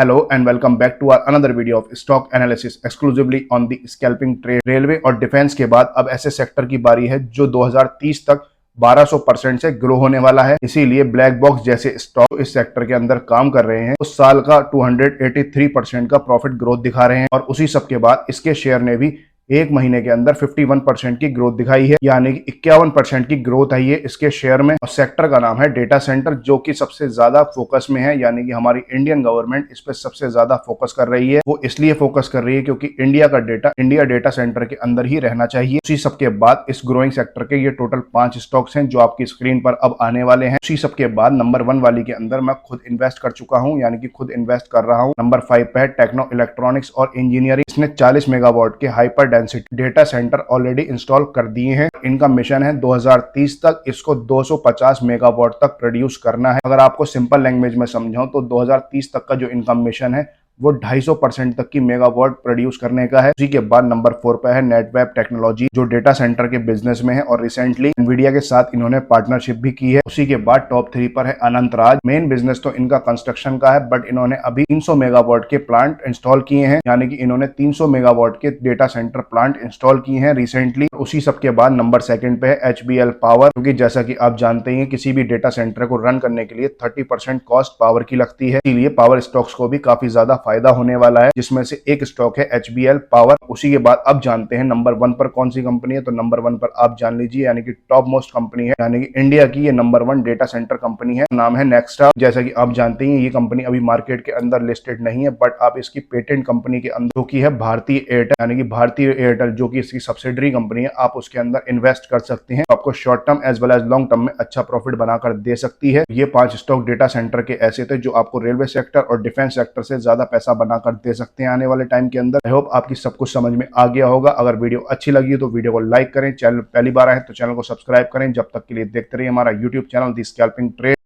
Hello and welcome back to our another video of stock analysis exclusively on the scalping trade। Railway और defence के बाद अब ऐसे sector की बारी है जो 2030 तक 1200% से ग्रो होने वाला है। इसीलिए ब्लैक बॉक्स जैसे स्टॉक इस सेक्टर के अंदर काम कर रहे हैं उस साल का 283% का प्रॉफिट ग्रोथ दिखा रहे हैं और उसी सब के बाद इसके शेयर ने भी एक महीने के अंदर 51% की ग्रोथ दिखाई है, यानी कि 51% की ग्रोथ आई है इसके शेयर में। और सेक्टर का नाम है डेटा सेंटर, जो कि सबसे ज्यादा फोकस में है, यानी कि हमारी इंडियन गवर्नमेंट इस पे सबसे ज्यादा फोकस कर रही है। वो इसलिए फोकस कर रही है क्योंकि इंडिया डेटा सेंटर के अंदर ही रहना चाहिए। उसी सबके बाद इस ग्रोइंग सेक्टर के ये टोटल 5 स्टॉक्स हैं जो आपकी स्क्रीन पर अब आने वाले हैं। उसी सबके बाद नंबर 1 वाली के अंदर मैं खुद इन्वेस्ट कर चुका हूं, यानी कि खुद इन्वेस्ट कर रहा हूं। नंबर 5 पे है टेक्नो इलेक्ट्रॉनिक्स और इंजीनियरिंग। इसने 40 मेगावाट के hyper data centre already install कर दिए हैं। इनका मिशन है 2030 तक इसको 250 मेगावाट तक प्रोड्यूस करना है। अगर आपको सिंपल लैंग्वेज में समझाऊं तो 2030 तक का जो इनका मिशन है वो 250% तक की मेगावाट प्रोड्यूस करने का है। उसी के बाद नंबर 4 पे है नेटवेब टेक्नोलॉजी, जो डेटा सेंटर के बिजनेस में है और रिसेंटली एनवीडिया के साथ इन्होंने पार्टनरशिप भी की है। उसी के बाद टॉप 3 पर है अनंतराज। मेन बिजनेस तो इनका कंस्ट्रक्शन का है, बट इन्होंने अभी 300 मेगावाट के प्लांट इंस्टॉल किए हैं, यानी कि इन्होंने 300 मेगावाट के डेटा सेंटर प्लांट इंस्टॉल किए हैं रिसेंटली। उसी सबके बाद नंबर 2 पे है HBL पावर, क्योंकि जैसा कि आप जानते हैं किसी भी डेटा सेंटर को रन करने के लिए 30% कॉस्ट पावर की लगती है, इसलिए पावर स्टॉक्स को भी काफी ज्यादा फायदा होने वाला है, जिसमें से एक स्टॉक है HBL पावर। उसी के बाद अब जानते हैं नंबर 1 पर कौन सी कंपनी है। तो नंबर 1 पर आप जान लीजिए, यानी कि टॉप मोस्ट कंपनी है, यानी कि इंडिया की ये नंबर 1 डेटा सेंटर कंपनी है, नाम है नेक्स्टा। जैसा कि आप जानते हैं ये कंपनी अभी मार्केट के अंदर लिस्टेड नहीं है, बट आप इसकी पेटेंट कंपनी के अंदर, जो की है भारतीय एयरटेल, यानी कि भारतीय एयरटेल जो कि इसकी सब्सिडरी कंपनी है, आप उसके अंदर इन्वेस्ट कर सकते हैं। आपको short term as well as long term में अच्छा प्रॉफिट बनाकर दे सकती है। ये 5 स्टॉक डेटा सेंटर के ऐसे थे जो आपको रेलवे सेक्टर और डिफेंस सेक्टर से ज्यादा पैसा बनाकर दे सकते हैं आने वाले टाइम के अंदर। आई होप आपकी सब कुछ समझ में आ गया होगा। अगर वीडियो अच्छी लगी तो वीडियो को लाइक करें, चैनल पहली बार आए तो चैनल को सब्सक्राइब करें। जब तक के लिए देखते रहिए हमारा YouTube channel the scalping trade.